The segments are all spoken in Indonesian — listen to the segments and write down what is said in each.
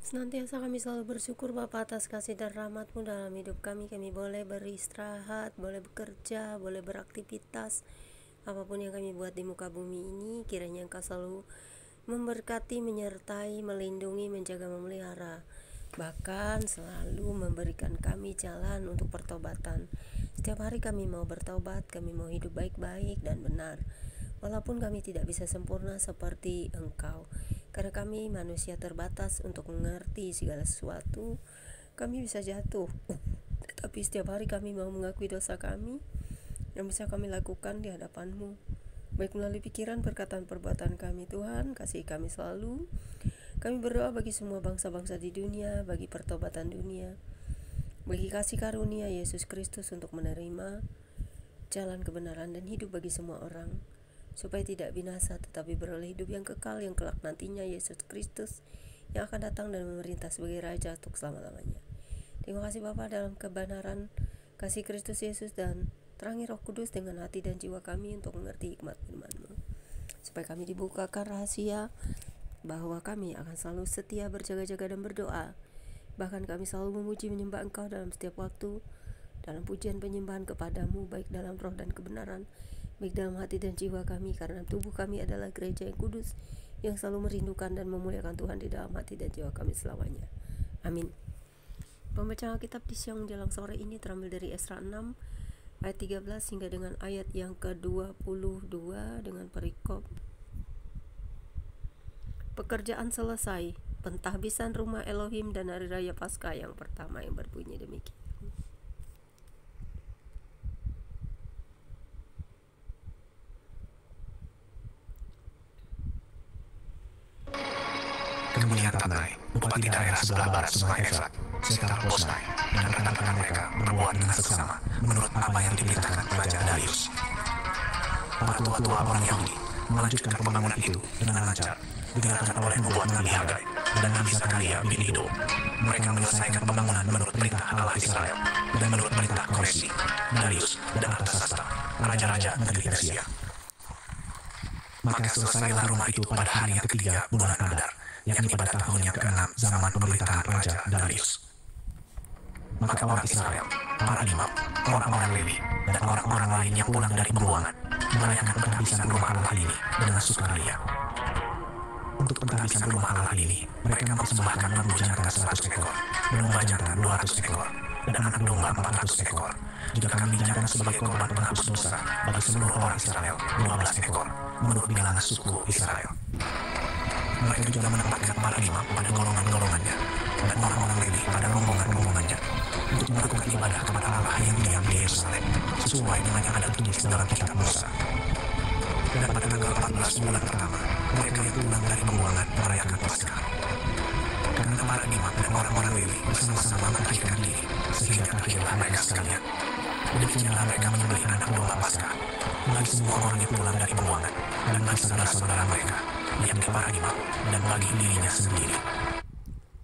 Senantiasa kami selalu bersyukur Bapa atas kasih dan rahmat-Mu dalam hidup kami. Kami boleh beristirahat, boleh bekerja, boleh beraktivitas. Apapun yang kami buat di muka bumi ini, kiranya Engkau selalu memberkati, menyertai, melindungi, menjaga, memelihara. Bahkan selalu memberikan kami jalan untuk pertobatan. Setiap hari kami mau bertobat, kami mau hidup baik-baik dan benar. Walaupun kami tidak bisa sempurna seperti Engkau, karena kami manusia terbatas untuk mengerti segala sesuatu, kami bisa jatuh. Tetapi setiap hari kami mau mengakui dosa kami yang bisa kami lakukan di hadapan-Mu, baik melalui pikiran, perkataan, perbuatan kami. Tuhan, kasih kami selalu. Kami berdoa bagi semua bangsa-bangsa di dunia, bagi pertobatan dunia, bagi kasih karunia Yesus Kristus untuk menerima jalan kebenaran dan hidup bagi semua orang, supaya tidak binasa tetapi beroleh hidup yang kekal yang kelak nantinya Yesus Kristus yang akan datang dan memerintah sebagai Raja untuk selama-lamanya. Terima kasih Bapa, dalam kebenaran kasih Kristus Yesus dan terangi Roh Kudus dengan hati dan jiwa kami untuk mengerti hikmat firman-Mu, supaya kami dibukakan rahasia bahwa kami akan selalu setia berjaga-jaga dan berdoa. Bahkan kami selalu memuji menyembah Engkau dalam setiap waktu, dalam pujian penyembahan kepadamu, baik dalam roh dan kebenaran, baik dalam hati dan jiwa kami, karena tubuh kami adalah gereja yang kudus, yang selalu merindukan dan memuliakan Tuhan di dalam hati dan jiwa kami selamanya. Amin. Pembacaan Alkitab di siang menjelang sore ini terambil dari Esra 6 ayat 13 hingga dengan ayat yang ke-22 dengan perikop pekerjaan selesai, pentahbisan rumah Elohim dan hari raya Paskah yang pertama, yang berbunyi demikian. Kemudian Tatnai, bupati daerah sebelah barat Sungai Efrat, Setar Bosnai, dan rekan-rekan mereka berbuat dengan seksama menurut apa yang diperintahkan Raja Darius. Para tua-tua orang Yahudi melanjutkan pembangunan itu dengan lancar, digerakkan oleh membuat Nabi Hagai dan Nabi Zakaria bin Iddo. Mereka menyelesaikan pembangunan menurut perintah Allah Israel dan menurut perintah Koresi, Darius, dan Artasasta, raja-raja negeri Persia. Maka selesailah rumah itu pada hari yang ketiga bulan Adar, yakni pada tahun yang ke-6 zaman pemerintahan Raja Darius. Maka orang Israel, para imam, orang-orang Lewi, dan orang-orang lain yang pulang dari pembuangan merayakan pentahbisan rumah Allah ini dengan sukaria. Untuk pentahbisan rumah Allah ini, mereka mempersembahkan lembu jantan 100 ekor, domba jantan 200 ekor, dan anak domba 400 ekor. Juga kambing jantan sebagai korban penghapus dosa bagi seluruh orang Israel 12 ekor, menurut bilangan suku Israel. Mereka juga menempatkan para imam pada golongan-golongannya dan orang-orang Lewi pada rombongan-rombongannya untuk melakukan ibadah kepada Allah yang diam di Yerusalem, sesuai dengan yang ada tertulis dalam kitab Musa. Dan pada tanggal 14 bulan pertama, mereka yang pulang dari pembuangan merayakan Paskah. Karena para imam dan orang-orang Lewi bersama-sama mengakhirkan diri, sehingga terakhirlah mereka sekalian. Demikianlah mereka menyembelih anak domba Paskah bagi semua orang yang pulang dari pembuangan dan bagi saudara-saudara mereka, yakni para imam, dan bagi dirinya sendiri.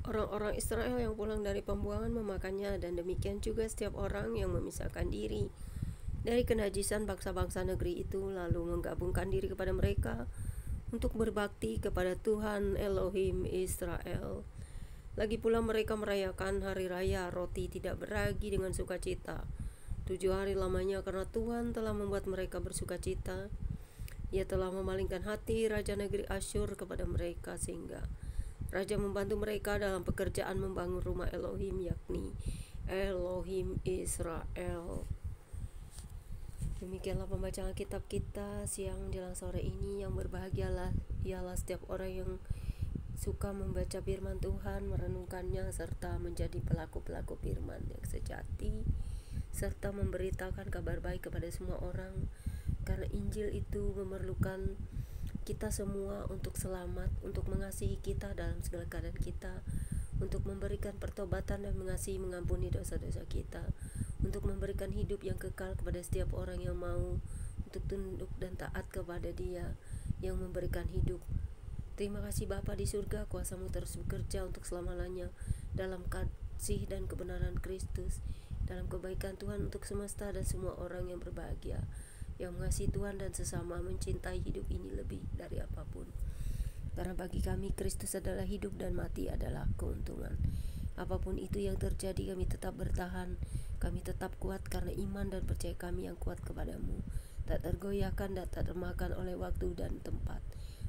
Orang-orang Israel yang pulang dari pembuangan memakannya, dan demikian juga setiap orang yang memisahkan diri dari kenajisan bangsa-bangsa negeri itu, lalu menggabungkan diri kepada mereka untuk berbakti kepada Tuhan Elohim Israel. Lagi pula mereka merayakan hari raya roti tidak beragi dengan sukacita 7 hari lamanya, karena Tuhan telah membuat mereka bersukacita. Ia telah memalingkan hati raja negeri Asyur kepada mereka, sehingga raja membantu mereka dalam pekerjaan membangun rumah Elohim, yakni Elohim Israel. Demikianlah pembacaan kitab kita siang jelang sore ini. Yang berbahagialah ialah setiap orang yang suka membaca firman Tuhan, merenungkannya, serta menjadi pelaku-pelaku firman yang sejati, serta memberitakan kabar baik kepada semua orang, karena Injil itu memerlukan kita semua untuk selamat, untuk mengasihi kita dalam segala keadaan kita, untuk memberikan pertobatan dan mengasihi, mengampuni dosa-dosa kita, untuk memberikan hidup yang kekal kepada setiap orang yang mau untuk tunduk dan taat kepada Dia yang memberikan hidup. Terima kasih Bapa di surga, kuasa-Mu terus bekerja untuk selama-lamanya dalam kasih dan kebenaran Kristus, dalam kebaikan Tuhan untuk semesta dan semua orang yang berbahagia, yang mengasihi Tuhan dan sesama, mencintai hidup ini lebih dari apapun. Karena bagi kami Kristus adalah hidup dan mati adalah keuntungan. Apapun itu yang terjadi, kami tetap bertahan, kami tetap kuat karena iman dan percaya kami yang kuat kepadamu, tak tergoyahkan dan tak termakan oleh waktu dan tempat.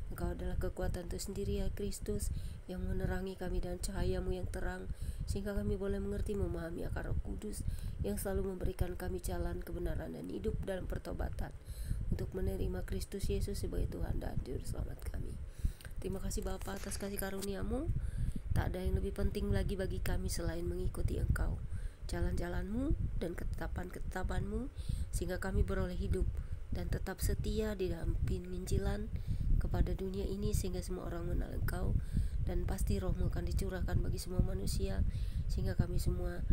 Engkau adalah kekuatan itu sendiri ya Kristus, yang menerangi kami dengan cahayamu yang terang, sehingga kami boleh mengerti memahami akan Roh Kudus yang selalu memberikan kami jalan kebenaran dan hidup dalam pertobatan, untuk menerima Kristus Yesus sebagai Tuhan dan Juru Selamat kami. Terima kasih Bapa atas kasih karunia-Mu. Tak ada yang lebih penting lagi bagi kami selain mengikuti Engkau, jalan-jalan-Mu dan ketetapan-ketetapan-Mu, sehingga kami beroleh hidup dan tetap setia di dalam penginjilan kepada dunia ini, sehingga semua orang mengenal Engkau, dan pasti Roh-Mu akan dicurahkan bagi semua manusia, sehingga kami semua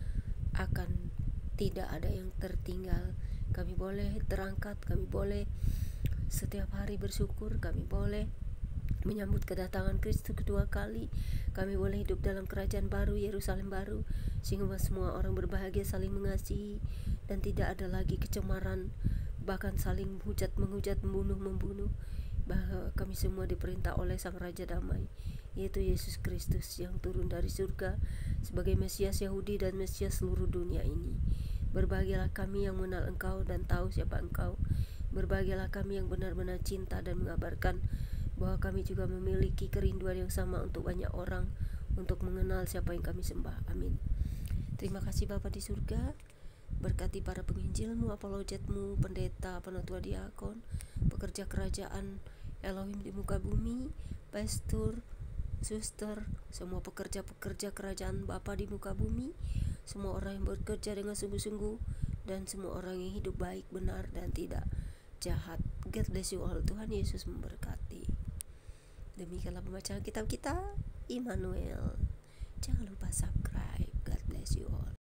akan tidak ada yang tertinggal. Kami boleh terangkat, kami boleh setiap hari bersyukur, kami boleh menyambut kedatangan Kristus kedua kali, kami boleh hidup dalam kerajaan baru, Yerusalem baru, sehingga semua orang berbahagia, saling mengasihi, dan tidak ada lagi kecemaran, bahkan saling menghujat, membunuh. Bahwa kami semua diperintah oleh Sang Raja Damai, yaitu Yesus Kristus yang turun dari surga sebagai Mesias Yahudi dan Mesias seluruh dunia ini. Berbahagialah kami yang mengenal Engkau dan tahu siapa Engkau. Berbahagialah kami yang benar-benar cinta dan mengabarkan bahwa kami juga memiliki kerinduan yang sama untuk banyak orang, untuk mengenal siapa yang kami sembah. Amin. Terima kasih Bapa di surga. Berkati para penginjil-Mu, apologet-Mu, pendeta, penatua diakon, pekerja kerajaan Elohim di muka bumi, pastor, suster, semua pekerja-pekerja kerajaan Bapa di muka bumi, semua orang yang bekerja dengan sungguh-sungguh, dan semua orang yang hidup baik, benar, dan tidak jahat. God bless you all. Tuhan Yesus memberkati. Demikianlah pembacaan kitab kita, Immanuel. Jangan lupa subscribe.